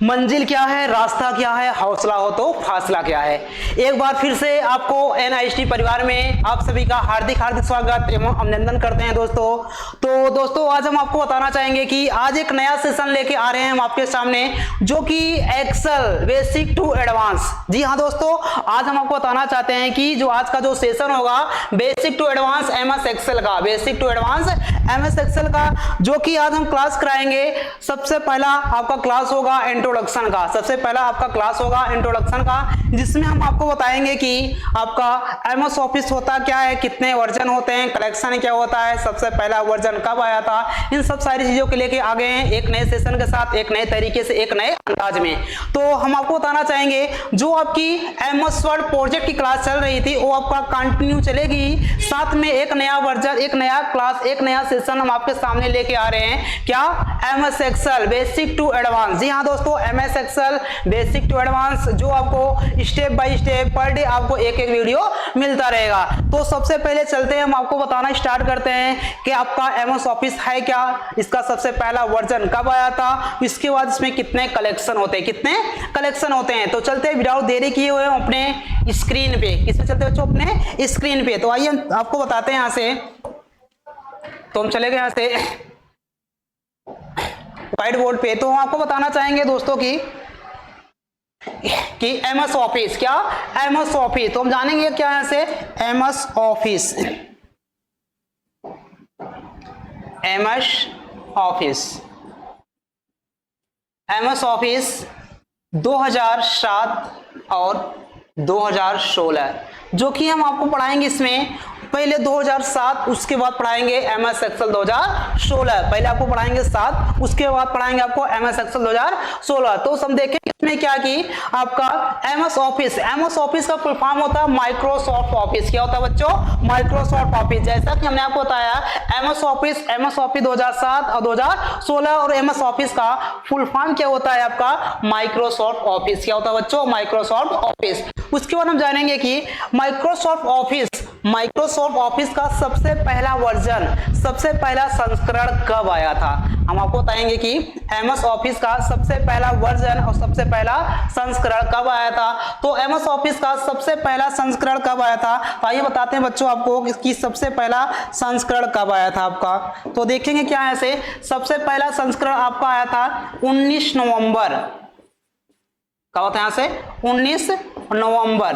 मंजिल क्या है, रास्ता क्या है, हौसला हो तो फासला क्या है। एक बार फिर से आपको NIST परिवार में आप सभी का हार्दिक हार्दिक स्वागत एवं अभिनंदन करते हैं दोस्तों। तो दोस्तों आज हम आपको बताना चाहेंगे कि आज एक नया सेशन लेके आ रहे हैं हम आपके सामने, जो कि एक्सेल बेसिक टू एडवांस। जी हाँ दोस्तों, आज हम आपको बताना चाहते हैं कि जो आज का जो सेशन होगा basic to advance MS Excel का, basic to advance MS Excel का, जो कि आज हम क्लास कराएंगे। सबसे पहला आपका क्लास होगा इंट्रोडक्शन का, सबसे पहला आपका क्लास होगा इंट्रोडक्शन का, जिसमें हम आपको बताएंगे कि आपका MS ऑफिस होता क्या है, कितने वर्जन होते हैं, कलेक्शन क्या होता है, सबसे पहला वर्जन कब आया था, इन सब सारी चीजों के लेके आ गए हैं एक नए सेशन के साथ, एक नए तरीके से, एक नए अंदाज में। तो हम आपको बताना चाहेंगे जो आपकी MS वर्ड प्रोजेक्ट की क्लास चल रही थी वो आपका कंटिन्यू चलेगी, साथ में एक नया वर्जन, एक नया क्लास, एक नया सेशन हम आपके सामने लेके आ रहे हैं। क्या? MS Excel basic to advance. जी हाँ दोस्तों, MS Excel basic to advance, जो आपको step by step per day आपको एक एक वीडियो मिलता रहेगा। तो सबसे पहले चलते हैं, हम आपको बताना स्टार्ट करते हैं कि आपका MS ऑफिस है क्या, इसका सबसे पहला वर्जन कब आया था, इसके बाद इसमें कितने कलेक्शन होते हैं, कितने कलेक्शन होते हैं। तो चलते हैं विदाउट देरी किए हुए हम अपने स्क्रीन पे, किसमें चलते बच्चों, अपने स्क्रीन पे। तो आइए हम आपको बताते हैं यहां से। तो हम चले गए यहां से व्हाइट बोर्ड पे। तो हम आपको बताना चाहेंगे दोस्तों कि MS ऑफिस, क्या MS ऑफिस, तो हम जानेंगे क्या यहां से MS office, MS office, MS office 2007 और 2016, जो कि हम आपको पढ़ाएंगे इसमें पहले 2007, उसके बाद पढ़ाएंगे MS एक्सेल 2016। पहले आपको पढ़ाएंगे 7, उसके बाद पढ़ाएंगे आपको MS एक्सेल 2016। तो हम देखें इसमें क्या कि आपका MS ऑफिस का फुल फॉर्म होता है माइक्रोसॉफ्ट ऑफिस। क्या होता है बच्चों? Microsoft office. जैसा कि हमने आपको बताया MS ऑफिस 2007 और 2016, और MS ऑफिस का फुल फॉर्म क्या होता है आपका माइक्रोसॉफ्ट ऑफिस। क्या होता है बच्चों? Microsoft office. उसके बाद हम जानेंगे कि माइक्रोसॉफ्ट ऑफिस का सबसे पहला वर्जन, सबसे पहला संस्करण कब आया था। हम आपको बताएंगे कि MS ऑफिस का सबसे पहला वर्जन और सबसे पहला संस्करण कब आया था। तो MS ऑफिस का सबसे पहला संस्करण कब आया था, तो आइए बताते हैं बच्चों आपको कि सबसे पहला संस्करण कब आया था आपका। तो देखेंगे क्या है से, सबसे पहला संस्करण आपका आया था 19 नवंबर, कब होता है यहां से 19 नवंबर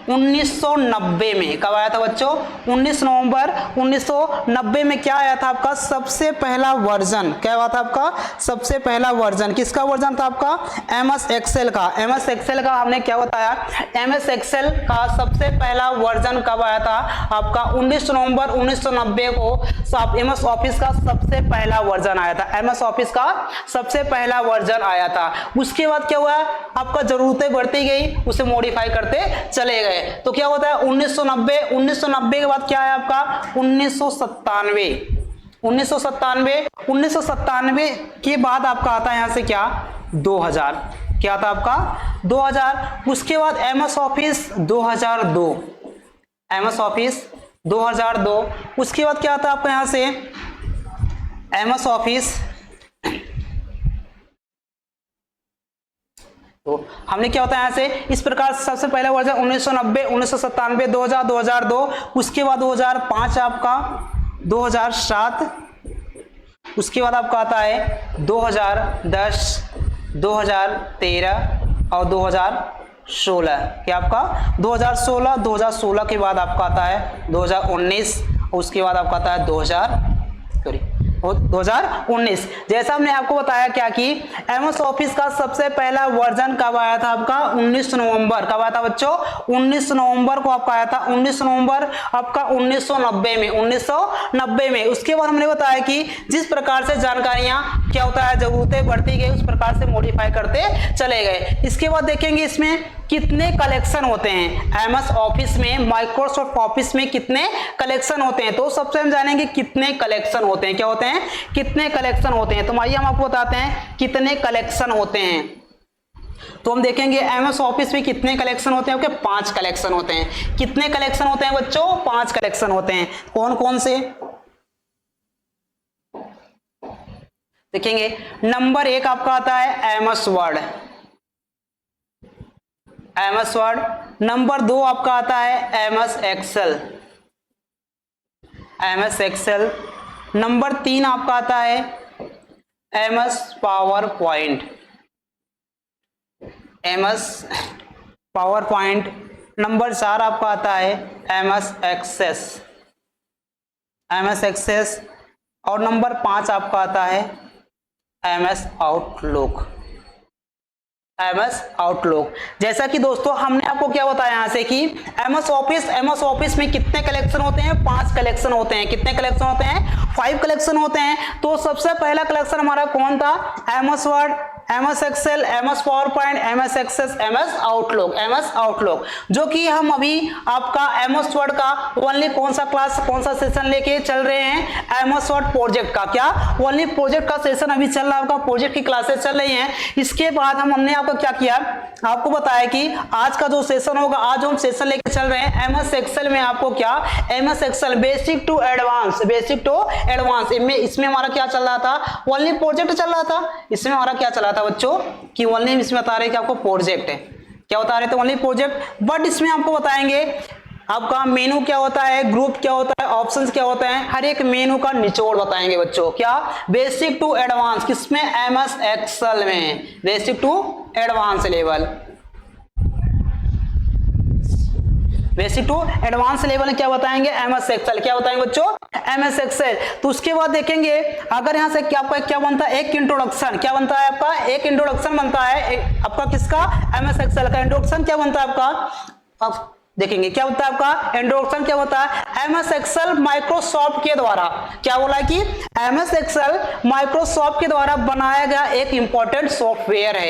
1990 में। कब आया था बच्चों? 19 नवंबर 1990 में क्या आया था आपका सबसे पहला वर्जन, क्या हुआ था आपका सबसे पहला वर्जन, किसका वर्जन था आपका MS एक्सेल का। MS एक्सेल का हमने क्या बताया, MS एक्सेल का सबसे पहला वर्जन कब आया था आपका 19 नवंबर 1990 को MS ऑफिस का सबसे पहला वर्जन आया था, MS ऑफिस का सबसे पहला वर्जन आया था। उसके बाद क्या हुआ, आपका जरूरतें बढ़ती गई, उसे मॉडिफाई करते चले गए। तो क्या होता है 1990 के बाद क्या है आपका 1997 के बाद आपका आता है यहां से क्या 2000, क्या था आपका 2000। उसके बाद MS ऑफिस 2002, MS ऑफिस 2002। उसके बाद क्या आता है आपका यहां से MS ऑफिस, तो हमने क्या होता है यहां से इस प्रकार सबसे पहला वर्जन 1990, 1997, 2000, 2002। उसके बाद 2005 आपका 2007, उसके बाद आपका आता है 2010, 2013 और 2016। क्या आपका 2016 के बाद आपका आता है 2019, उसके बाद आपका आता है 2019। जैसा हमने आपको बताया क्या कि MS ऑफिस का सबसे पहला वर्जन कब आया था आपका 19 नवंबर, कब आया था बच्चों 19 नवंबर को आपका आया था, 19 नवंबर आपका 1990 में। उसके बाद हमने बताया कि जिस प्रकार से जानकारियां क्या होता है जरूरतें बढ़ती गई, उस प्रकार से मॉडिफाई करते चले गए। इसके बाद देखेंगे इसमें कितने कलेक्शन होते हैं MS ऑफिस में, माइक्रोसॉफ्ट ऑफिस में कितने कलेक्शन होते हैं। तो सबसे हम जानेंगे कितने कलेक्शन होते हैं, क्या होते हैं कितने कलेक्शन होते हैं। तो आइए हम आपको बताते हैं कितने कलेक्शन होते हैं। तो हम देखेंगे MS ऑफिस में कितने कलेक्शन होते हैं, ओके 5 कलेक्शन होते हैं। कितने कलेक्शन होते हैं बच्चों? 5 कलेक्शन होते हैं। कौन कौन से? देखेंगे नंबर 1 आपका आता है MS Word, MS Word. Number 2 आपका आता है MS Excel, MS Excel. Number 3 आपका आता है MS PowerPoint, MS PowerPoint. Number 4 आपका आता है एमएस एक्सेस, एमएस एक्सेस। और नंबर 5 आपका आता है एमएस आउटलुक, एमएस आउटलुक। जैसा कि दोस्तों हमने आपको क्या बताया यहां से कि एमएस ऑफिस में कितने कलेक्शन होते हैं? 5 कलेक्शन होते हैं। कितने कलेक्शन होते हैं? 5 कलेक्शन होते हैं। तो सबसे पहला कलेक्शन हमारा कौन था? MS Word, MS Excel, MS PowerPoint, MS Access, MS Outlook, MS Outlook. जो कि हम अभी आपका एमएस वर्ड का ओनली कौन सा क्लास, कौन सा सेशन लेके चल रहे हैं? एमएस वर्ड प्रोजेक्ट का। क्या? ओनली प्रोजेक्ट का सेशन अभी चल रहा है आपका, प्रोजेक्ट की क्लासेस चल रही हैं। इसके बाद हमने आपको क्या किया, आपको बताया कि आज का जो सेशन होगा, आज हम सेशन लेके चल रहे हैं एमएस एक्सेल में। आपको क्या? MS Excel basic to advance, basic to advance. इसमें हमारा क्या चल रहा था? ओनली प्रोजेक्ट चल रहा था। इसमें हमारा क्या चल रहा था बच्चों कि ओनली इसमें बता रहे कि आपको प्रोजेक्ट है। क्या बता रहे थे? Only project. बट इसमें आपको बताएंगे आपका मेनू क्या होता है, ग्रुप क्या होता है, ऑप्शंस क्या होता है, हर एक मेनू का निचोड़ बताएंगे बच्चों। क्या? Basic to advance. किसमें? एमएस एक्सेल में, basic to advance level, basic to advance level में क्या बताएंगे? MS Excel. क्या बताएंगे बच्चों? MS Excel. तो उसके बाद देखेंगे अगर यहां से क्या बनता है? एक इंट्रोडक्शन। क्या बनता है आपका? एक इंट्रोडक्शन बनता है आपका। किसका? एमएस एक्सेल का इंट्रोडक्शन क्या बनता है आपका? अब देखेंगे क्या होता है आपका इंट्रोडक्शन। क्या होता है? एमएस एक्सेल माइक्रोसॉफ्ट के द्वारा, क्या बोला कि एमएस एक्सेल माइक्रोसॉफ्ट के द्वारा बनाया गया एक इंपॉर्टेंट सॉफ्टवेयर है।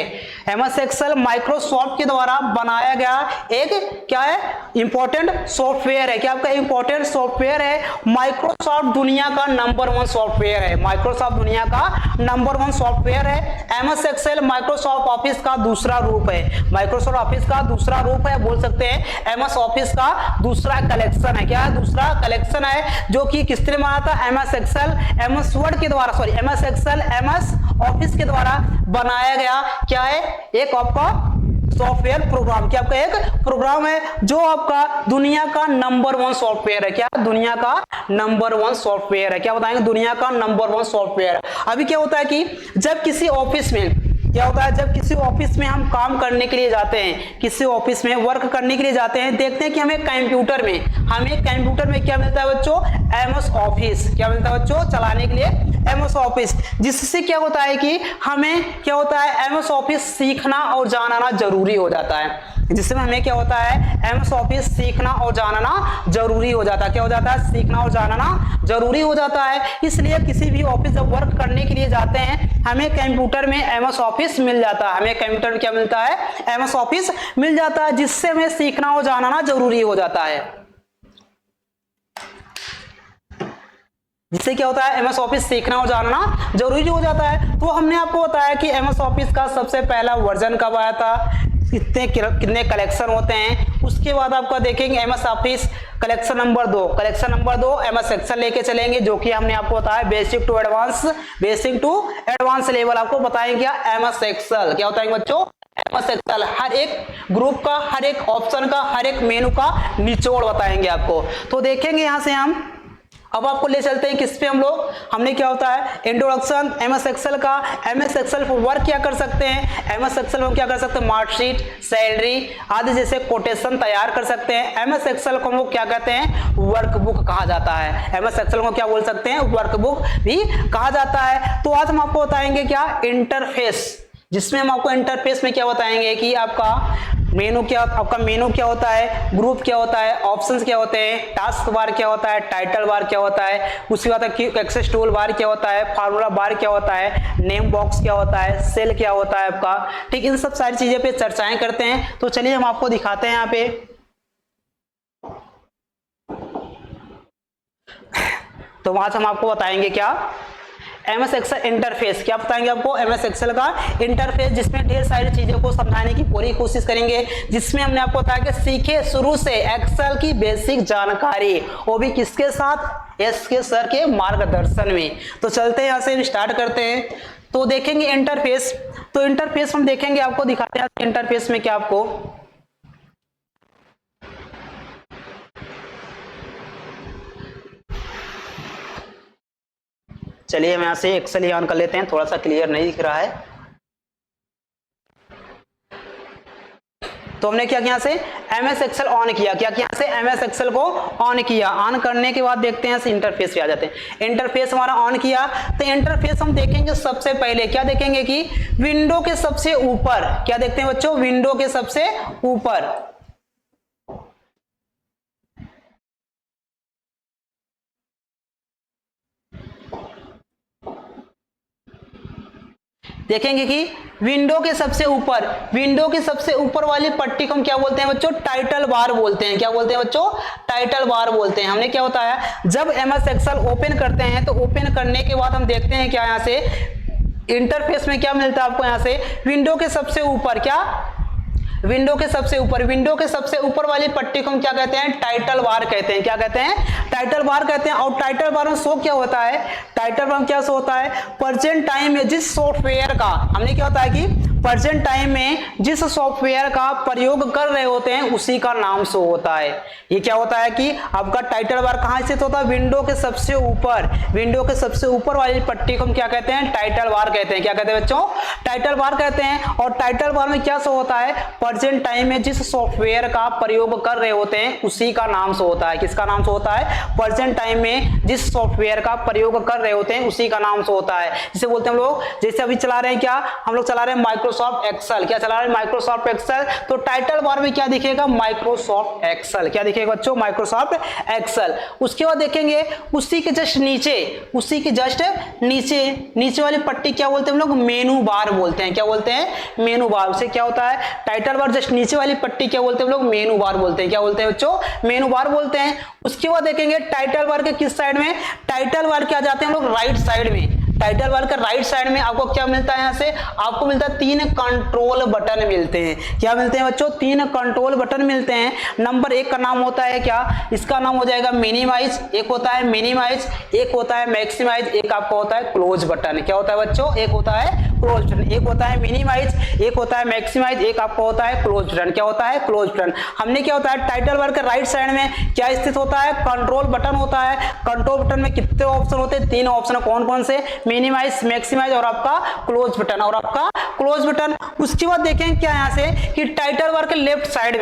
एमएस एक्सेल माइक्रोसॉफ्ट के द्वारा बनाया गया एक क्या है? इंपॉर्टेंट सॉफ्टवेयर है। क्या आपका इंपॉर्टेंट सॉफ्टवेयर है? माइक्रोसॉफ्ट दुनिया का नंबर 1 सॉफ्टवेयर है। माइक्रोसॉफ्ट दुनिया का नंबर 1 सॉफ्टवेयर है। एमएस एक्सेल माइक्रोसॉफ्ट ऑफिस का दूसरा रूप है। माइक्रोसॉफ्ट ऑफिस का दूसरा रूप है, बोल सकते हैं एमएस ऑफिस का दूसरा कलेक्शन है। क्या है? दूसरा कलेक्शन है जो कि किसने बनाया था? एमएस एक्सेल, एमएस वर्ड के द्वारा, sorry MS Excel MS Office के द्वारा बनाया गया क्या है? एक आपका सॉफ्टवेयर प्रोग्राम। क्या आपका? एक प्रोग्राम है जो आपका दुनिया का नंबर 1 सॉफ्टवेयर है। क्या? दुनिया का नंबर 1 सॉफ्टवेयर है। क्या बताएंगे? दुनिया का नंबर 1 सॉफ्टवेयर। अभी क्या होता है कि जब किसी ऑफिस में क्या होता है, जब किसी ऑफिस में हम काम करने के लिए जाते हैं, किसी ऑफिस में वर्क करने के लिए जाते हैं, देखते हैं कि हमें कंप्यूटर में क्या मिलता है बच्चों? MS office. क्या मिलता है बच्चों? चलाने के लिए एमएस ऑफिस। जिससे क्या होता है कि हमें क्या होता है? एमएस ऑफिस सीखना और जानना जरूरी हो जाता है। जिसमें हमें क्या होता है? एमएस ऑफिस सीखना और जानना जरूरी हो जाता है। क्या हो जाता है? सीखना और जानना जरूरी हो जाता है। इसलिए किसी भी ऑफिस जब वर्क करने के लिए जाते हैं, हमें कंप्यूटर में एमएस ऑफिस मिल जाता है। हमें कंप्यूटर क्या मिलता है? एमएस ऑफिस मिल जाता है, जिससे हमें सीखना और जानना जरूरी हो जाता है। जिससे क्या होता है? एमएस ऑफिस सीखना और जानना जरूरी हो जाता है। तो हमने आपको बताया कि एमएस ऑफिस का सबसे पहला वर्जन कब आया था, कितने कलेक्शन होते हैं। उसके बाद आपका देखेंगे MS Office collection number 2 MS Excel लेके चलेंगे, जो कि हमने आपको बताया बेसिक टू एडवांस लेवल आपको बताएंगे। क्या? MS Excel. क्या बताएंगे बच्चों? एमएस एक्सेल हर एक ग्रुप का, हर एक ऑप्शन का, हर एक मेनू का निचोड़ बताएंगे आपको। तो देखेंगे यहां से हम अब आपको ले चलते हैं किस पे हम लोग। हमने क्या होता है? इंट्रोडक्शन एमएस एक्सेल का। एमएस एक्सेल पर वर्क क्या कर सकते हैं? एमएस एक्सेल में क्या कर सकते हैं? मार्कशीट, सैलरी आदि जैसे कोटेशन तैयार कर सकते हैं। एमएस एक्सेल को हम लोग क्या कहते हैं? वर्कबुक कहा जाता है। एमएस एक्सेल को क्या बोल सकते हैं? वर्कबुक भी कहा जाता है। तो आज हम आपको बताएंगे क्या? इंटरफेस, जिसमें हम आपको इंटरफेस में क्या बताएंगे कि आपका मेनू क्या होता है, ग्रुप क्या होता है, ऑप्शंस क्या होते हैं, टास्क बार क्या होता है, टाइटल बार क्या होता है, उसके बाद एक्सेस टूल बार क्या होता है, फार्मूला बार क्या होता है, नेम बॉक्स क्या होता है, सेल क्या होता है आपका। ठीक, इन सब सारी चीजें पे चर्चाएं करते हैं। तो चलिए हम आपको दिखाते हैं यहाँ पे। तो आज हम आपको बताएंगे क्या? MS Excel interface. क्या बताएंगे आपको? MS एक्सेल का इंटरफेस, जिसमें ढेर सारी चीजों को समझाने की पूरी कोशिश करेंगे, जिसमें हमने आपको बताया कि सीखे शुरू से एक्सेल की बेसिक जानकारी, वो भी किसके साथ? एस के सर के मार्गदर्शन में। तो चलते हैं यहां से स्टार्ट करते हैं। तो देखेंगे इंटरफेस, तो इंटरफेस हम देखेंगे, आपको दिखाते हैं इंटरफेस में क्या आपको। चलिए हम यहां से एक्सेल ऑन कर लेते हैं, थोड़ा सा क्लियर नहीं दिख रहा है। तो हमने क्या किया, से MS एक्सेल ऑन किया, क्या किया से MS एक्सेल को ऑन किया। ऑन करने के बाद देखते हैं इंटरफेस पे आ जाते हैं। इंटरफेस हमारा ऑन किया, तो इंटरफेस हम देखेंगे सबसे पहले क्या देखेंगे कि विंडो के सबसे ऊपर क्या देखते हैं बच्चों? विंडो के सबसे ऊपर देखेंगे कि विंडो के सबसे ऊपर वाली पट्टी को हम क्या बोलते हैं बच्चों? टाइटल बार बोलते हैं। क्या बोलते हैं बच्चों? टाइटल बार बोलते हैं। हमने क्या होता है, जब MS एक्सेल ओपन करते हैं तो ओपन करने के बाद हम देखते हैं क्या, यहां से इंटरफेस में क्या मिलता है आपको? यहां से विंडो के सबसे ऊपर क्या, विंडो के सबसे ऊपर वाली पट्टी को हम क्या कहते हैं? टाइटल बार कहते हैं। क्या कहते हैं? टाइटल बार कहते हैं। और टाइटल बार में शो क्या होता है? टाइटल बार में क्या शो होता है? प्रेजेंट टाइम में जिस सॉफ्टवेयर का, हमने क्या होता है कि प्रेजेंट टाइम में जिस सॉफ्टवेयर का प्रयोग कर रहे होते हैं उसी का नाम शो होता है। ये क्या होता है कि आपका टाइटल बार कहां स्थित होता है? विंडो के सबसे ऊपर। विंडो के सबसे ऊपर वाली पट्टी को हम क्या कहते हैं? टाइटल बार कहते हैं। क्या कहते हैं बच्चों? टाइटल बार कहते हैं। और टाइटल बार में क्या शो होता है? प्रेजेंट टाइम में जिस सॉफ्टवेयर का प्रयोग कर रहे होते हैं उसी का नाम शो होता है। किसका नाम शो होता है? प्रेजेंट टाइम में जिस सॉफ्टवेयर का प्रयोग कर रहे होते हैं उसी का नाम शो होता है। जिसे बोलते हैं हम लोग, जैसे अभी चला रहे हैं क्या, हम लोग चला रहे हैं माइक्रोसॉफ्ट एक्सेल। क्या चला रहे हैं? Microsoft Excel. तो टाइटल बार में क्या दिखेगा? Microsoft Excel. क्या दिखेगा बच्चों? Microsoft Excel. उसके बाद देखेंगे उसी के जस्ट नीचे वाली पट्टी क्या बोलते हैं हम लोग? मेनू बार बोलते हैं। क्या बोलते हैं? मेनू बार। उसे क्या होता है? टाइटल बार जस्ट नीचे वाली पट्टी क्या बोलते हैं हम लोग? मेनू बार बोलते हैं। क्या बोलते हैं बच्चों? मेनू बार बोलते हैं। उसके बाद देखेंगे टाइटल बार के किस साइड में? टाइटल बार के आ जाते हैं हम लोग राइट साइड में। टाइटल बार का राइट साइड में आपको क्या मिलता है? यहां से आपको मिलता है 3 कंट्रोल बटन मिलते हैं। क्या मिलते हैं बच्चों? 3 कंट्रोल बटन मिलते हैं। नंबर 1 का नाम होता है क्या? इसका नाम हो जाएगा मिनिमाइज, एक होता है मिनिमाइज, एक होता है मैक्सिमाइज, एक आपका होता है क्लोज बटन। क्या होता है बच्चों? एक होता है क्लोज बटन, एक होता है मिनिमाइज, एक होता है मैक्सिमाइज, एक आपका होता है क्लोज बटन। क्या होता है? Close button. हमने क्या होता है? टाइटल बार के राइट साइड में क्या स्थित होता है? कंट्रोल बटन होता है। कंट्रोल बटन में कितने ऑप्शन होते हैं? 3 ऑप्शन। कौन कौन से? मिनिमाइज, मैक्सिमाइज और आपका क्लोज बटन, और आपका क्लोज बटन। उसके बाद देखें क्या यहां से कि टाइटल बार के लेफ्ट साइड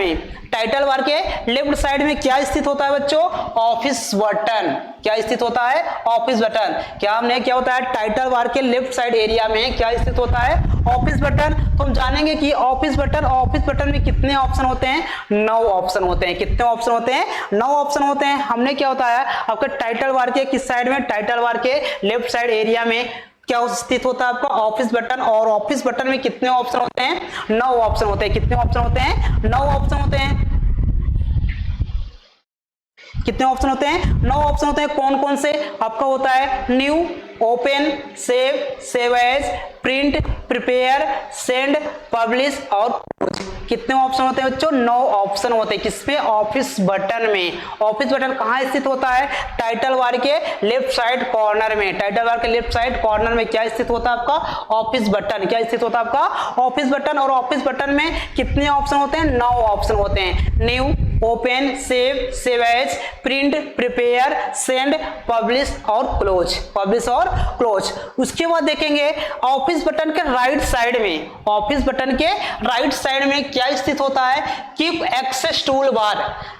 में क्या स्थित होता है बच्चों? Office button. क्या स्थित होता है? Office button. क्या हमने क्या होता है? टाइटल बार के लेफ्ट साइड एरिया में क्या स्थित होता है? Office button. तो हम जानेंगे कि ऑफिस बटन में कितने ऑप्शन होते हैं? 9 ऑप्शन होते हैं। कितने ऑप्शन होते हैं? 9 ऑप्शन होते हैं। हमने क्या होता है आपके टाइटल बार के किस साइड में? टाइटल बार के लेफ्ट साइड एरिया में क्या स्थित होता है आपका? Office button. और ऑफिस बटन में कितने ऑप्शन होते हैं? 9 ऑप्शन होते हैं। कितने ऑप्शन होते हैं? 9 ऑप्शन होते हैं। कितने ऑप्शन होते हैं? 9 ऑप्शन होते हैं। कौन कौन से? आपका होता है new, open, save as, print, prepare, send, publish और क्लोज। कितने ऑप्शन होते हैं बच्चों? 9 ऑप्शन होते हैं। किसमें? ऑफिस बटन में। ऑफिस बटन कहां स्थित होता है? टाइटल बार के लेफ्ट साइड कॉर्नर में। टाइटल बार के लेफ्ट साइड कॉर्नर में क्या स्थित होता है आपका? Office button. क्या स्थित होता है आपका? Office button. और ऑफिस बटन में कितने ऑप्शन होते हैं? 9 ऑप्शन होते हैं। New, open, save as, print, prepare, send, publish और क्लोज। उसके बाद देखेंगे ऑफिस बटन के राइट साइड में क्या स्थित होता है? Keep access tool bar.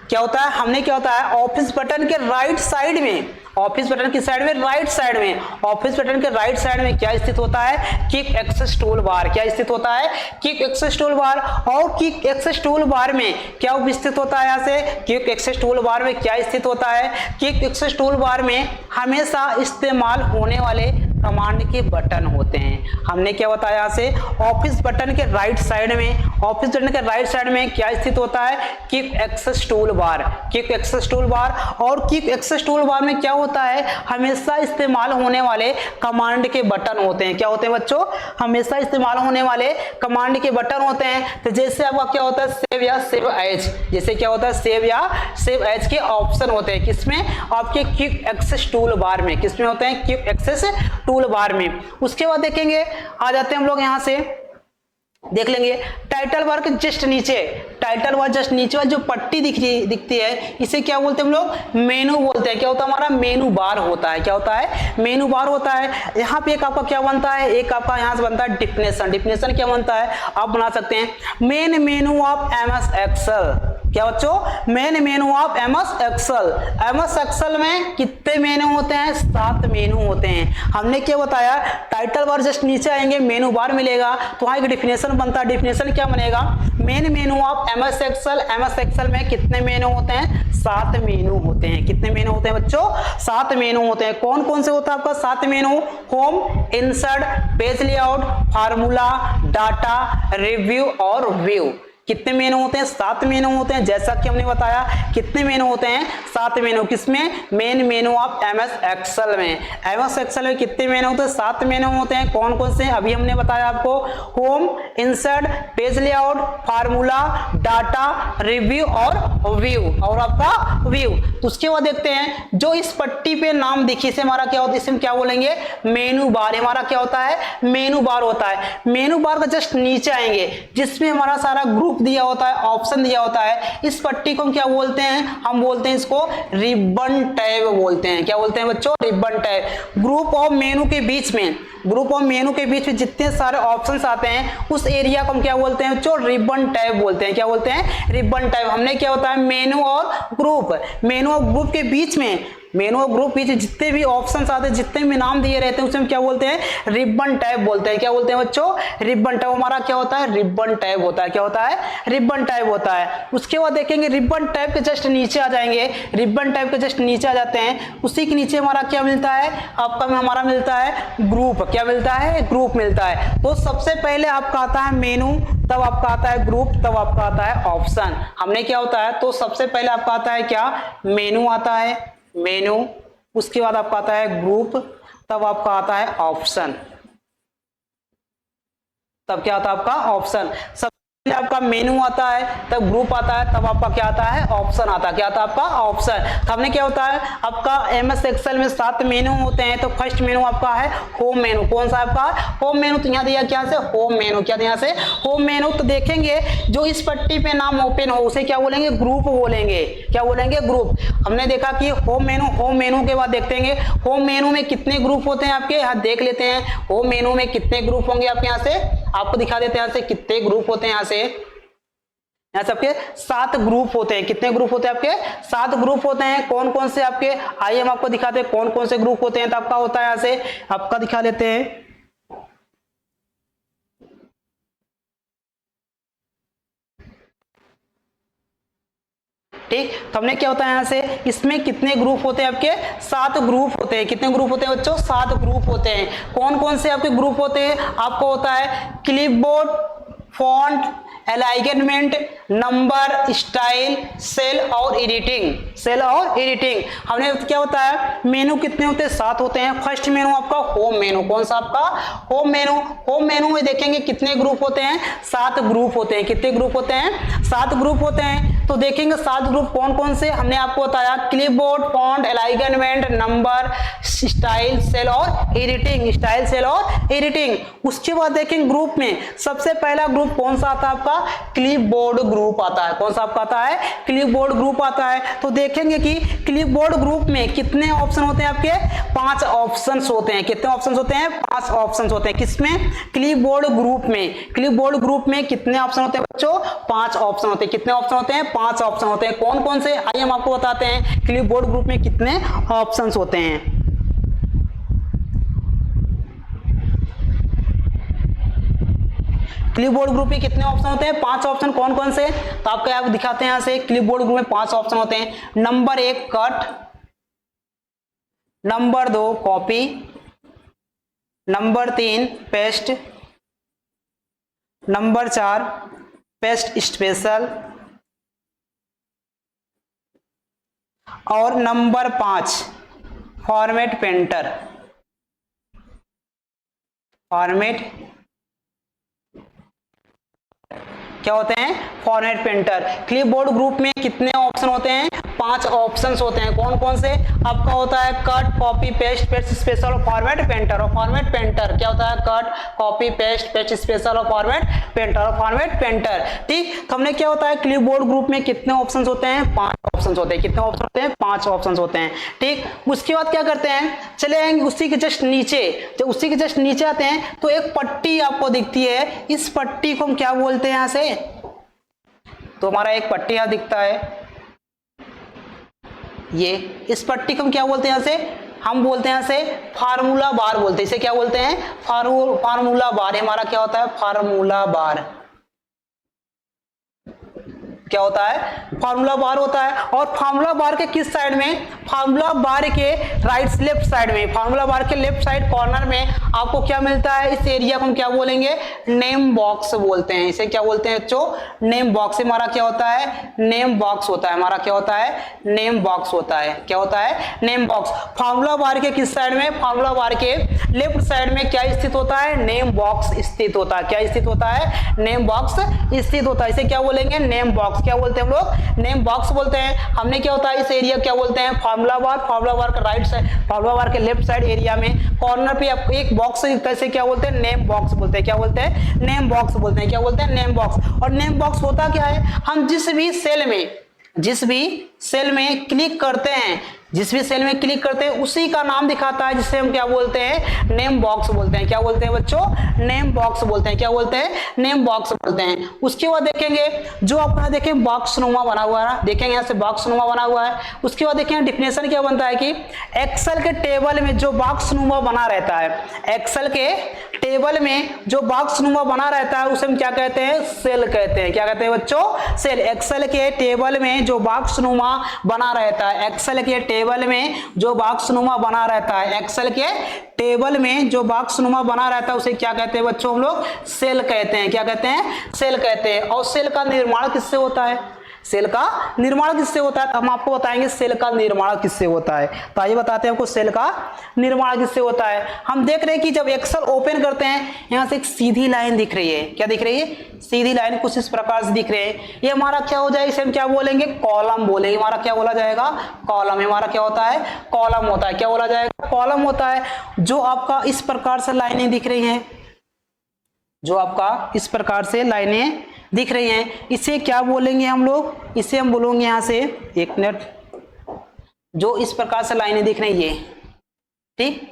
क्या होता है? हमने क्या होता है ऑफिस बटन के राइट साइड में, ऑफिस बटन की साइड में, राइट साइड में, ऑफिस बटन के राइट साइड में क्या स्थित होता है? Quick access tool bar. क्या स्थित होता है? Quick access tool bar. और क्विक एक्सेस टूल बार में क्या स्थित होता है? यहां से क्विक एक्सेस टूल बार में क्या स्थित होता है? क्विक एक्सेस टूल बार में हमेशा इस्तेमाल होने वाले कमांड के बटन होते हैं। हमने क्या बताया यहाँ से, ऑफिस बटन के राइट साइड में, ऑफिस बटन के राइट साइड में क्या स्थित होता है, quick access tool bar, quick access tool bar. और क्विक एक्सेस टूल बार में क्या होता है, हमेशा इस्तेमाल होने वाले कमांड के बटन होते हैं। क्या होते हैं बच्चों, हमेशा इस्तेमाल होने वाले कमांड के बटन होते हैं। तो जैसे आपका क्या होता है, सेव या सेव एज, जैसे क्या होता है सेव या सेव एज के ऑप्शन होते हैं किसमें, आपके क्विक एक्सेस टूल बार में। किसमें होते हैं, क्विक एक्सेस टूल बार में। उसके बाद देखेंगे, आ जाते हैं हम लोग यहां से, देख लेंगे टाइटल बार के जस्ट नीचे, टाइटल बार जस्ट नीचे वाली जो पट्टी दिखती है, इसे क्या बोलते हैं हम लोग, मेनू बोलते हैं। क्या होता है, हमारा मेनू बार होता है। क्या होता है, मेनू बार होता है। यहाँ पे एक आपका क्या बनता है, एक आपका यहाँ से बनता है डिफिनेशन। डिफिनेशन क्या बनता है, आप बना सकते हैं main menu of MS Excel. क्या बच्चों, main menu of MS Excel. MS Excel में कितने मेनू होते हैं, 7 मेनू होते हैं। हमने क्या बताया, टाइटल बार जस्ट नीचे आएंगे, मेनू बार मिलेगा, तो वहां एक डिफिनेशन बनता है। डिफिनेशन क्या बनेगा, main menu of MS Excel. MS Excel में कितने मेनू होते हैं, 7 मेनू होते हैं। कितने मेनू होते हैं बच्चों, 7 मेनू होते हैं। कौन कौन से होता है आपका 7 मेनू, home, insert, page layout, formula, data, review और व्यू। कितने मेनू होते हैं, 7 मेनू होते हैं। जैसा कि हमने बताया कितने मेनू होते हैं, 7 मेनू। किसमें, main menu of MS Excel में। एमएस एक्सेल में कितने मेनू होते हैं, 7 मेनू होते हैं। कौन कौन से, अभी हमने बताया आपको, home, insert, page layout, formula, data, review और व्यू, और आपका व्यू। तो उसके बाद देखते हैं, जो इस पट्टी पे नाम दिखी से हमारा क्या होता है, इसमें क्या बोलेंगे, मेनू बार। हमारा क्या होता है, मेनू बार होता है। मेनू बार का जस्ट नीचे आएंगे, जिसमें हमारा सारा ग्रुप दिया होता है, ऑप्शन दिया होता है। इस पट्टी को हम क्या बोलते हैं, हम बोलते हैं इसको रिबन टैब बोलते हैं। क्या बोलते हैं बच्चों, रिबन टैब। ग्रुप ऑफ मेनू के बीच में, ग्रुप ऑफ मेनू के बीच में जितने सारे ऑप्शंस आते हैं, उस एरिया को हम क्या बोलते हैं बच्चों, रिबन टैब बोलते हैं। क्या बोलते हैं, रिबन टैब। हमने क्या होता है, मेनू और ग्रुप, मेनू और ग्रुप के बीच में, मेनू और ग्रुप बीच जितने भी ऑप्शंस आते हैं, जितने भी नाम दिए रहते हैं, उसे हम क्या बोलते हैं, रिबन टैब बोलते हैं। क्या बोलते हैं बच्चों, रिबन टैब। हमारा क्या होता है, रिबन टैब होता है। क्या होता है, रिबन टैब होता है। उसके बाद देखेंगे, रिबन टैब के जस्ट नीचे आ जाएंगे, रिबन टैब के जस्ट नीचे आ जाते हैं। उसी के नीचे हमारा क्या मिलता है, आपका हमारा मिलता है ग्रुप। क्या मिलता है, ग्रुप मिलता है। तो सबसे पहले आपका आता है मेनू, तब आपका आता है ग्रुप, तब आपका आता है ऑप्शन। हमने क्या होता है, तो सबसे पहले आपका आता है क्या, मेनू आता है, मेनू। उसके बाद आपका आता है ग्रुप, तब आपका आता है ऑप्शन। तब क्या आता है आपका ऑप्शन। सब आपका मेनू आता है, तब ग्रुप आता है, तब आपका क्या आता है, ऑप्शन आता है। क्या आता है आपका ऑप्शन। तो हमने क्या होता है, आपका एमएस एक्सेल में 7 मेनू होते हैं। तो फर्स्ट मेनू आपका है होम मेनू। कौन सा आपका होम मेनू, तो यहाँ दिया क्या से, होम मेनू। क्या दिया से, होम मेनू। तो देखेंगे जो इस पट्टी पे नाम ओपन हो उसे क्या बोलेंगे, ग्रुप बोलेंगे। क्या बोलेंगे, ग्रुप। हमने देखा कि होम मेनू, होम मेनू के बाद देखते हैं होम मेनू में कितने ग्रुप होते हैं आपके, यहाँ देख लेते हैं होम मेनू में कितने ग्रुप होंगे आपके। यहाँ से आपको दिखा देते हैं यहाँ से कितने ग्रुप होते हैं। यहाँ से सबके 7 ग्रुप होते हैं। कितने ग्रुप होते हैं आपके, 7 ग्रुप होते हैं। कौन कौन से आपके, आइए हम आपको दिखाते हैं कौन कौन से ग्रुप होते हैं। तो आपका होता है, यहाँ से आपका दिखा लेते हैं, ठीक। तो हमने क्या होता है, यहाँ से इसमें कितने ग्रुप होते हैं आपके, 7 ग्रुप होते हैं। कितने ग्रुप होते हैं बच्चों, 7 ग्रुप होते हैं। कौन कौन से आपके ग्रुप होते हैं, आपको होता है clipboard, font, alignment, number, style, cell और एडिटिंग। सेल और एडिटिंग। हमने क्या होता है, मेनू कितने होते हैं, 7 होते हैं। फर्स्ट मेनू आपका होम मेनू। कौन सा आपका, होम मेनू। होम मेनू में देखेंगे कितने ग्रुप होते हैं, 7 ग्रुप होते हैं। कितने ग्रुप होते हैं, 7 ग्रुप होते हैं। तो देखेंगे 7 ग्रुप कौन कौन से, हमने आपको बताया clipboard, font, alignment, number, style, cell और एडिटिंग। स्टाइल, सेल और एडिटिंग। उसके बाद देखेंगे ग्रुप में सबसे पहला ग्रुप कौन सा आता है आपका, क्लिपबोर्ड ग्रुप आता है। कौन सा आपका आता है, क्लिपबोर्ड ग्रुप आता है। तो देखेंगे कि क्लिपबोर्ड ग्रुप में कितने ऑप्शन होते हैं आपके, 5 ऑप्शंस होते हैं। कितने ऑप्शंस होते हैं, 5 ऑप्शंस होते हैं। किसमें, क्लिपबोर्ड ग्रुप में। क्लिपबोर्ड ग्रुप में कितने ऑप्शन होते हैं बच्चों, 5 ऑप्शन होते हैं। कितने ऑप्शन होते हैं, 5 ऑप्शन होते हैं। कौन कौन से, आइए हम आपको बताते हैं क्लिपबोर्ड ग्रुप में कितने ऑप्शंस होते हैं। क्लिपबोर्ड ग्रुप में कितने ऑप्शन होते हैं, 5 ऑप्शन। कौन कौन से, तो आपको यहाँ दिखाते हैं। यहाँ से क्लिपबोर्ड ग्रुप में 5 ऑप्शन होते हैं। Number 1 cut, number 2 copy, number 3 paste, number 4 paste special और नंबर 5 फॉर्मेट पेंटर। फॉर्मेट क्या होते हैं? Format painter. क्लिपबोर्ड ग्रुप में कितने ऑप्शन होते हैं? 5 ऑप्शंस होते हैं। कौन कौन से? आपका होता है cut, copy, paste, paste special और फॉर्मेट पेंटर। और फॉर्मेट पेंटर क्या होता है? Cut, copy, paste, paste special और फॉर्मेट पेंटर। और फॉर्मेट पेंटर, ठीक। तो हमने क्या होता है क्लिपबोर्ड ग्रुप में कितने ऑप्शंस होते हैं? 5 ऑप्शंस होते हैं। कितने ऑप्शन होते हैं? 5 ऑप्शंस होते हैं, ठीक। उसके बाद क्या करते हैं, चले आएंगे उसी के जस्ट नीचे। जब उसी के जस्ट नीचे आते हैं तो एक पट्टी आपको दिखती है। इस पट्टी को हम क्या बोलते हैं? यहां से तो हमारा एक पट्टी यहां दिखता है, ये इस पट्टी को हम क्या बोलते हैं? यहां से हम बोलते हैं यहां से फार्मूला बार बोलते हैं। इसे क्या बोलते हैं? फार्मूला बार। हमारा क्या होता है? फार्मूला बार। क्या होता है? फार्मूला बार होता है। और फार्मूला बार के किस साइड में? फार्मूला बार के राइट लेफ्ट साइड में, फार्मूला बार के लेफ्ट साइड कॉर्नर में आपको क्या मिलता है? इस एरिया को हम क्या बोलेंगे? नेम बॉक्स बोलते हैं। इसे क्या बोलते हैं बच्चों? Name box. हमारा क्या होता है? नेम बॉक्स होता है। हमारा क्या होता है? नेम बॉक्स होता है। क्या होता है? Name box. फार्मूला बार के किस साइड में? फार्मूला बार के लेफ्ट साइड में क्या स्थित होता है? नेम बॉक्स स्थित होता है। क्या स्थित होता है? नेम बॉक्स स्थित होता है। इसे क्या बोलेंगे? Name box. क्या बोलते हैं हम लोग? नेम बॉक्स बोलते हैं। हमने क्या होता है इस एरिया क्या बोलते हैं? फार्मूला बार। फार्मूला बार का राइट साइड, फार्मूला बार के लेफ्ट साइड एरिया में कॉर्नर पे आपको एक बॉक्स दिखता है, इसे क्या बोलते हैं? नेम बॉक्स बोलते हैं। क्या बोलते हैं? नेम बॉक्स बोलते हैं। क्या बोलते हैं? Name box. और नेम बॉक्स होता क्या है? हम जिस भी सेल में क्लिक करते हैं, जिस भी सेल में क्लिक करते हैं उसी का नाम दिखाता है, जिसे हम क्या बोलते हैं? नेम बॉक्स बोलते हैं। क्या बोलते हैं बच्चों? नेम बॉक्स बोलते हैं। क्या बोलते हैं? नेम बॉक्स बोलते हैं। उसके बाद देखेंगे जो अपना देखें बॉक्स नुमा बना हुआ है, देखेंगे यहाँ से बॉक्स नुमा बना हुआ है। उसके बाद देखेंगे डिफिनेशन क्या बनता है कि एक्सेल के टेबल में जो बॉक्स नुमा बना रहता है, एक्सेल के टेबल में जो बॉक्स नुमा बना रहता है उसे हम क्या कहते हैं? सेल कहते हैं। क्या कहते हैं बच्चों? सेल। एक्सेल के टेबल में जो बॉक्स नुमा बना रहता है, एक्सेल के टेबल में जो बॉक्स नुमा बना रहता है, एक्सेल के टेबल में जो बॉक्स नुमा बना रहता है उसे क्या कहते हैं बच्चों? हम लोग सेल कहते हैं। क्या कहते हैं? सेल कहते हैं। और सेल का निर्माण किससे होता है? सेल का निर्माण किससे होता है? हम आपको बताएंगे सेल का निर्माण किससे होता है। तो आइए बताते हैं आपको सेल का निर्माण किससे होता है। हम देख रहे हैं कि जब एक्सेल ओपन करते हैं यहां से एक सीधी लाइन दिख रही है। क्या दिख रही है? सीधी लाइन कुछ इस प्रकार से दिख रही है। ये हमारा क्या हो जाएगा? इसे हम क्या बोलेंगे? कॉलम बोलेंगे। हमारा क्या बोला जाएगा? कॉलम। हमारा क्या होता है? कॉलम होता है। क्या बोला जाएगा? कॉलम होता है। जो आपका इस प्रकार से लाइनें दिख रही हैं, जो आपका इस प्रकार से लाइनें दिख रही हैं, इसे क्या बोलेंगे हम लोग? इसे हम बोलेंगे यहां से, एक मिनट, जो इस प्रकार से लाइनें दिख रही है, ठीक,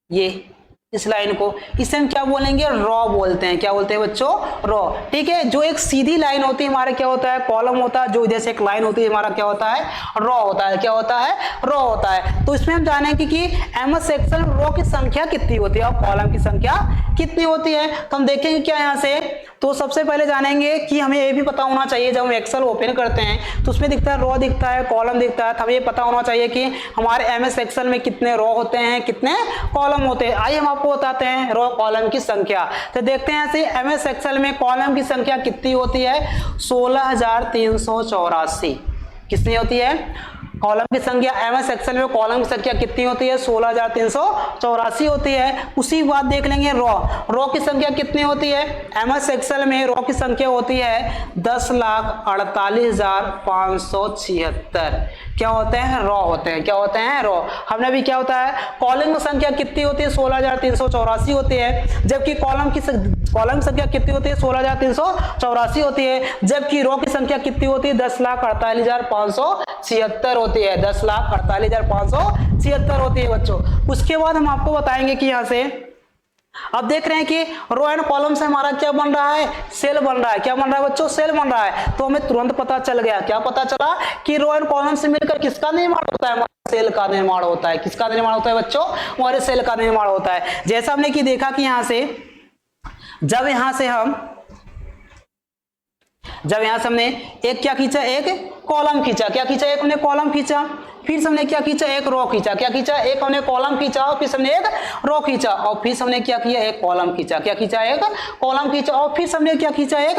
ये इस लाइन को, इसे हम क्या बोलेंगे? रॉ बोलते हैं। क्या बोलते हैं बच्चों? रॉ। ठीक है। जो एक सीधी लाइन होती है हमारा क्या होता है? कॉलम होता है। जो इधर से एक लाइन होती है हमारा क्या होता है? रॉ होता है। क्या होता है? रॉ होता है। तो इसमें हम जानेंगे कि एमएस एक्सेल में रॉ की संख्या कितनी होती है और कॉलम की संख्या कितनी होती है। तो हम देखेंगे क्या यहां से। तो सबसे पहले जानेंगे कि हमें ये भी पता होना चाहिए, जब हम एक्सेल ओपन करते हैं तो उसमें दिखता है रॉ दिखता है, कॉलम दिखता है। तो हमें ये पता होना चाहिए कि हमारे एमएस एक्सेल में कितने रॉ होते हैं, कितने कॉलम होते हैं। आइए हम आपको बताते हैं रॉ कॉलम की संख्या। तो देखते हैं ऐसे एमएस एक्सेल में कॉलम की संख्या कितनी होती है? 16,384। कितनी होती है? कॉलम की संख्या एमएस एक्सेल में कॉलम की संख्या कितनी होती है? 16,384 होती है। उसी बात देख लेंगे रॉ। रॉ की संख्या कितनी होती है? एमएस एक्सेल में रॉ की संख्या होती है 10,48,576। क्या होते हैं? रॉ होते हैं। क्या होते हैं? रॉ। हमने भी क्या होता है? कॉलम की संख्या कितनी होती है? 16,384 होती है। जबकि कॉलम की संख्या कितनी होती है? 16,384 होती है। जबकि रॉ की संख्या कितनी होती है? 10,48,576 होती है। 10,48,576 होती है बच्चों। उसके बाद हम आपको बताएंगे कि यहां से अब देख रहे हैं कि रो एंड कॉलम से हमारा क्या बन रहा है? सेल बन रहा है। क्या बन रहा है बच्चों? सेल बन रहा है। तो हमें तुरंत पता चल गया, क्या पता चला कि रो एंड कॉलम से मिलकर किसका निर्माण होता है? सेल का निर्माण होता है। किसका निर्माण होता है बच्चों? हमारे सेल का निर्माण होता है। जैसा हमने कि देखा कि यहां से जब यहां से हम जब यहाँ से हमने एक क्या खींचा, एक कॉलम खींचा, क्या खींचा, एक हमने कॉलम खींचा, फिर हमने क्या खींचा, एक रो खींचा, क्या खींचा, एक हमने कॉलम खींचा और फिर हमने एक रो खींचा और फिर हमने क्या किया, एक कॉलम खींचा, क्या खींचा, एक कॉलम खींचा और फिर हमने क्या खींचा, एक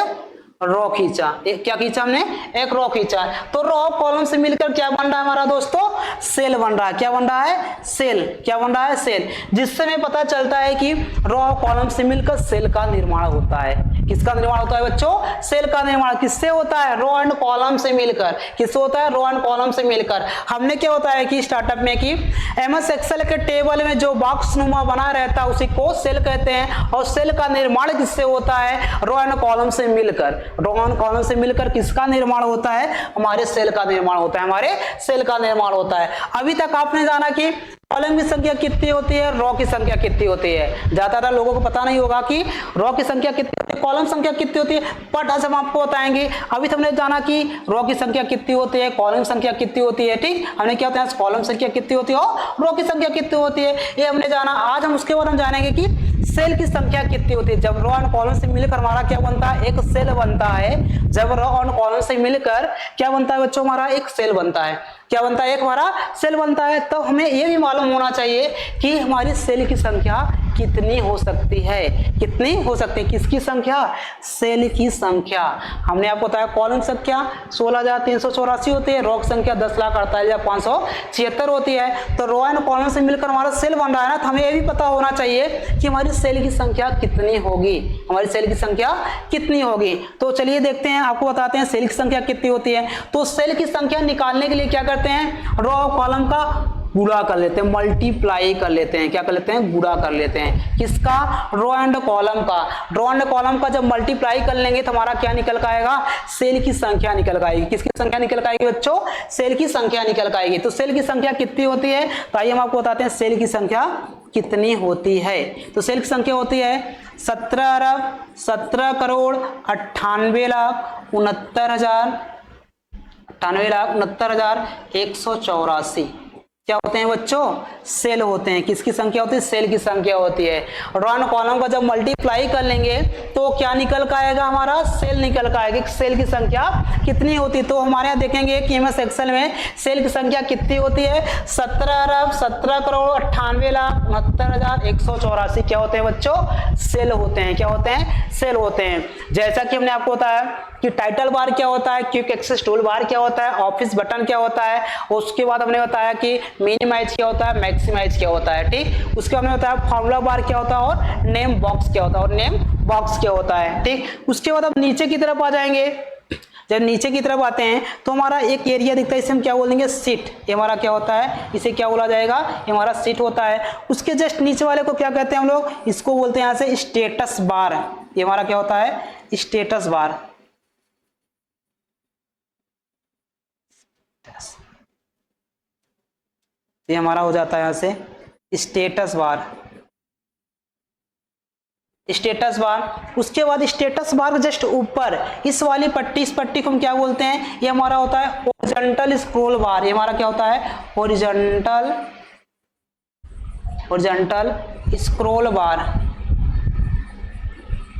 रो खींचा, एक क्या खींचा हमने, एक रो खींचा। तो रो और कॉलम से मिलकर क्या बन रहा है हमारा दोस्तों, सेल बन रहा है। क्या बन रहा है, सेल। क्या बन रहा है, सेल। जिससे हमें पता चलता है कि रो और कॉलम से मिलकर सेल का निर्माण होता है। किसका निर्माण होता है बच्चों, सेल का निर्माण किससे होता है, रो एंड कॉलम से मिलकर। किससे होता है, रो एंड कॉलम से मिलकर। हमने क्या होता है कि स्टार्टअप में कि एमएस एक्सेल के टेबल में जो बॉक्स नुमा बना रहता है उसी को सेल कहते हैं और सेल का निर्माण किससे होता है, रो एंड कॉलम से मिलकर। रो एंड कॉलम से मिलकर किसका निर्माण होता है, हमारे सेल का निर्माण होता है, हमारे सेल का निर्माण होता है। अभी तक आपने जाना कि कॉलम की संख्या कितनी होती है, रो की संख्या कितनी होती है। ज्यादातर लोगों को पता नहीं होगा कि रो की संख्या कितनी होती है, कॉलम संख्या कितनी होती है, बट आज हम आपको बताएंगे। अभी हमने जाना कि रो की संख्या कितनी होती है, कॉलम संख्या कितनी होती है। ठीक, हमने क्या होता है, कॉलम संख्या कितनी होती है और रो की संख्या कितनी होती है, ये हमने जाना। आज हम उसके बाद हम जानेंगे कि सेल की संख्या कितनी होती है। जब रो एंड कॉलम से मिलकर हमारा क्या बनता है, एक सेल बनता है। जब रो एंड कॉलम से मिलकर क्या बनता है बच्चों, हमारा एक सेल बनता है। क्या बनता है, एक हमारा सेल बनता है। तो हमें यह भी मालूम होना चाहिए कि हमारी सेल की संख्या कितनी हो सकती है, कितनी हो सकती है, किसकी संख्या, सेल की संख्या। हमने आपको बताया कॉलम संख्या 16,384 होती है, रो की संख्या 10,48,576 होती है। तो रो एंड कॉलम से मिलकर हमारा सेल बन रहा है ना, तो हमें यह भी पता होना चाहिए कि हमारी सेल की संख्या कितनी होगी, हमारी सेल की संख्या कितनी होगी। तो चलिए देखते हैं, आपको बताते हैं सेल की संख्या कितनी होती है। तो सेल की संख्या निकालने के लिए क्या करते हैं, रो और कॉलम का गुणा कर लेते हैं, मल्टीप्लाई कर लेते हैं। क्या कर लेते हैं, गुणा कर लेते हैं। किसका, रो एंड कॉलम का। रो एंड कॉलम का जब मल्टीप्लाई कर लेंगे तो हमारा क्या निकल आएगा, सेल की संख्या निकल आएगी। किसकी संख्या निकल आएगी बच्चों, सेल की संख्या निकल आएगी। तो सेल की संख्या कितनी होती है, तो आइए हम आपको बताते हैं सेल की संख्या कितनी होती है। तो सेल की संख्या होती है 17,68,69,184। क्या होते हैं बच्चों, सेल होते हैं। किसकी संख्या होती है, सेल की संख्या होती है। रो एंड कॉलम का जब मल्टीप्लाई कर लेंगे तो क्या निकल का आएगा, हमारा सेल निकल का आएगा। सेल की संख्या कितनी होती है, तो हमारे यहाँ देखेंगे कि एमएस एक्सेल में सेल की संख्या कितनी होती है, 17,17,68,69,184 क्या होते हैं बच्चों, सेल होते हैं। क्या होते हैं, सेल होते हैं। जैसा कि हमने आपको बताया कि टाइटल बार क्या होता है, क्विक एक्सेस टूल बार क्या होता है, ऑफिस बटन क्या होता है, उसके बाद हमने बताया कि मिनिमाइज क्या होता है, मैक्सिमाइज क्या होता है। ठीक, उसके बाद हमने बताया फॉर्मूला बार क्या होता है और नेम बॉक्स क्या होता है, और नेम बॉक्स क्या होता है। ठीक, उसके बाद हम नीचे की तरफ आ जाएंगे। जब नीचे की तरफ आते हैं तो हमारा एक एरिया दिखता है, इसे हम क्या बोलेंगे, सीट। ये हमारा क्या होता है, इसे क्या बोला जाएगा, ये हमारा सीट होता है। उसके जस्ट नीचे वाले को क्या कहते हैं हम लोग, इसको बोलते हैं यहाँ से स्टेटस बार। ये हमारा क्या होता है, स्टेटस बार। ये हमारा हो जाता है यहाँ से स्टेटस बार, स्टेटस बार। उसके बाद स्टेटस बार जस्ट ऊपर इस वाली पट्टी, इस पट्टी को हम क्या बोलते हैं, ये हमारा होता है हॉरिजॉन्टल स्क्रॉल बार। ये हमारा क्या होता है, हॉरिजॉन्टल स्क्रॉल बार,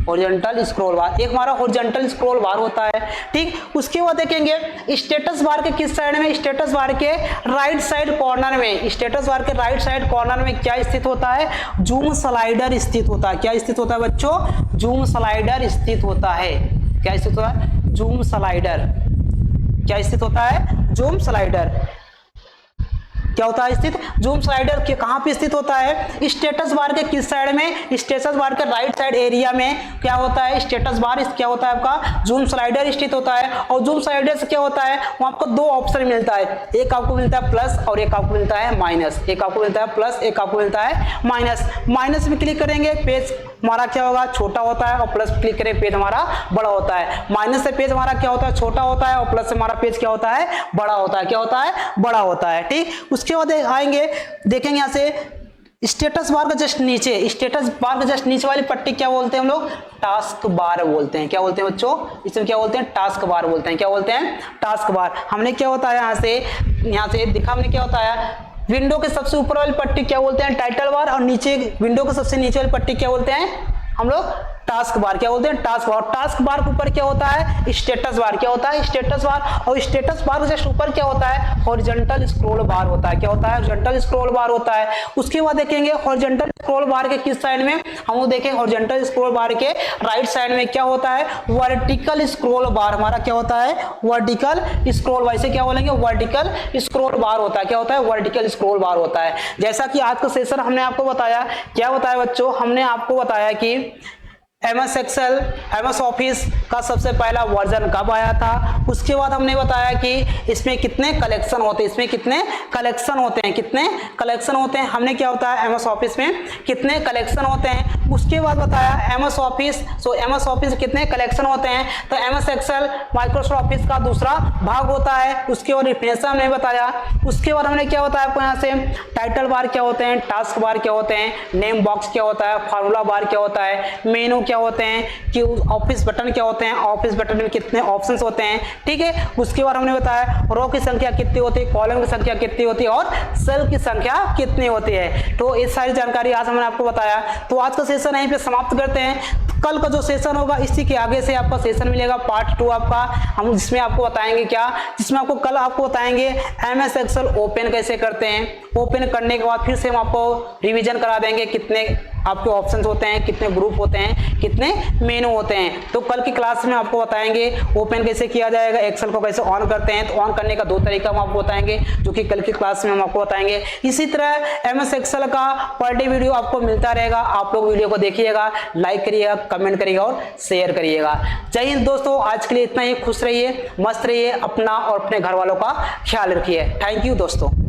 हॉरिजॉन्टल स्क्रॉल बार। एक हमारा हॉरिजॉन्टल स्क्रॉल बार होता है। ठीक, उसके बाद देखेंगे स्टेटस बार के किस साइड में, स्टेटस बार के राइट साइड कॉर्नर में। स्टेटस बार के राइट साइड कॉर्नर में क्या स्थित होता है, जूम स्लाइडर स्थित होता है। क्या स्थित होता है बच्चों, जूम स्लाइडर स्थित होता है। क्या स्थित होता है, जूम स्लाइडर। क्या स्थित होता है, जूम स्लाइडर। क्या होता है स्थित, जूम स्लाइडर के कहां पे स्थित होता है, स्टेटस बार के किस साइड में, स्टेटस बार के राइट साइड एरिया में क्या होता है, स्टेटस बार क्या होता है आपका, जूम स्लाइडर स्थित होता है। और जूम स्लाइडर से क्या होता है, वहां आपको दो ऑप्शन मिलता है, एक आपको मिलता है प्लस और एक आपको मिलता है माइनस। एक आपको मिलता है प्लस, एक आपको मिलता है माइनस। माइनस में क्लिक करेंगे पेज हमारा क्या होगा, छोटा होता है, और प्लस क्लिक करें पेज हमारा बड़ा होता है। माइनस से पेज हमारा क्या होता है, छोटा होता है, और प्लस से हमारा पेज क्या होता है, बड़ा होता है। क्या होता है, बड़ा होता है। ठीक, उसके बाद आएंगे देखेंगे यहाँ से स्टेटस बार का जस्ट नीचे, स्टेटस बार का जस्ट नीचे वाली पट्टी क्या बोलते हैं हम लोग, टास्क बार बोलते हैं। क्या बोलते हैं बच्चों, इसमें क्या बोलते हैं, टास्क बार बोलते हैं। क्या बोलते हैं, टास्क बार। हमने क्या होता है यहाँ से दिखा, हमने क्या होता है, विंडो के सबसे ऊपर वाली पट्टी क्या बोलते हैं, टाइटल बार, और नीचे विंडो के सबसे नीचे वाली पट्टी क्या बोलते हैं हम लोग, टास्क बार। क्या बोलते हैं? Task bar. टास्क बार के ऊपर क्या होता है? Status bar. क्या होता है? Status bar. और स्टेटस बार के जस्ट ऊपर क्या होता है? हॉरिजॉन्टल स्क्रॉल बार होता है। क्या होता है? हॉरिजॉन्टल स्क्रॉल बार होता है। उसके बाद देखेंगे हॉरिजॉन्टल स्क्रॉल बार के किस साइड में? हम लोग देखें हॉरिजॉन्टल स्क्रॉल बार के राइट साइड में क्या होता है? वर्टिकल स्क्रॉल बार। हमारा क्या होता है? वर्टिकल स्क्रॉल बार। इसे क्या बोलेंगे? वर्टिकल स्क्रॉल बार होता है। क्या होता है? वर्टिकल स्क्रॉल बार होता है। जैसा कि आज का सेशन हमने आपको बताया, क्या बताया बच्चों? हमने आपको बताया कि MS एक्सेल, MS ऑफिस का सबसे पहला वर्जन कब आया था। उसके बाद हमने बताया कि इसमें कितने कलेक्शन होते हैं, इसमें कितने कलेक्शन होते हैं, कितने कलेक्शन होते हैं। हमने क्या होता है MS ऑफिस में कितने कलेक्शन होते हैं। उसके बाद बताया MS ऑफिस, MS ऑफिस कितने कलेक्शन होते हैं। तो MS एक्सेल माइक्रोसॉफ्ट ऑफिस का दूसरा भाग होता है। उसके बाद डिफिनेशन हमने बताया। उसके बाद हमने क्या बताया आपको यहाँ से? टाइटल बार क्या होते हैं, टास्क बार क्या होते हैं, नेम बॉक्स क्या होता है, फार्मूला बार क्या होता है, मेनू क्या होते हैं, कि ऑफिस बटन क्या होते हैं, ऑफिस बटन में कितने ऑप्शंस होते हैं। ठीक है। उसके बाद हमने बताया रो की संख्या कितनी होती है, कॉलम की संख्या कितनी होती है और सेल की संख्या कितनी होती है। तो ये सारी जानकारी आज हमने आपको बताया। तो आज का सेशन यहीं पे समाप्त करते हैं। कल का जो सेशन होगा इसी के आगे से आपका सेशन मिलेगा पार्ट 2 आपका। हम जिसमें आपको बताएंगे क्या, जिसमें आपको कल आपको बताएंगे MS एक्सेल ओपन कैसे करते हैं। ओपन करने के बाद फिर से हम आपको रिवीजन करा देंगे कितने आपके ऑप्शंस होते हैं, कितने ग्रुप होते हैं, कितने मेनू होते हैं। तो कल की क्लास में आपको बताएंगे ओपन कैसे किया जाएगा, एक्सेल को कैसे ऑन करते हैं। तो ऑन करने का 2 तरीका हम आपको बताएंगे, जो कि कल की क्लास में हम आपको बताएंगे। इसी तरह MS एक्सेल का पर डे वीडियो आपको मिलता रहेगा। आप लोग वीडियो को देखिएगा, लाइक करिएगा, कमेंट करिएगा और शेयर करिएगा। जय हिंद दोस्तों, आज के लिए इतना ही। खुश रहिए, मस्त रहिए, अपना और अपने घर वालों का ख्याल रखिए। थैंक यू दोस्तों।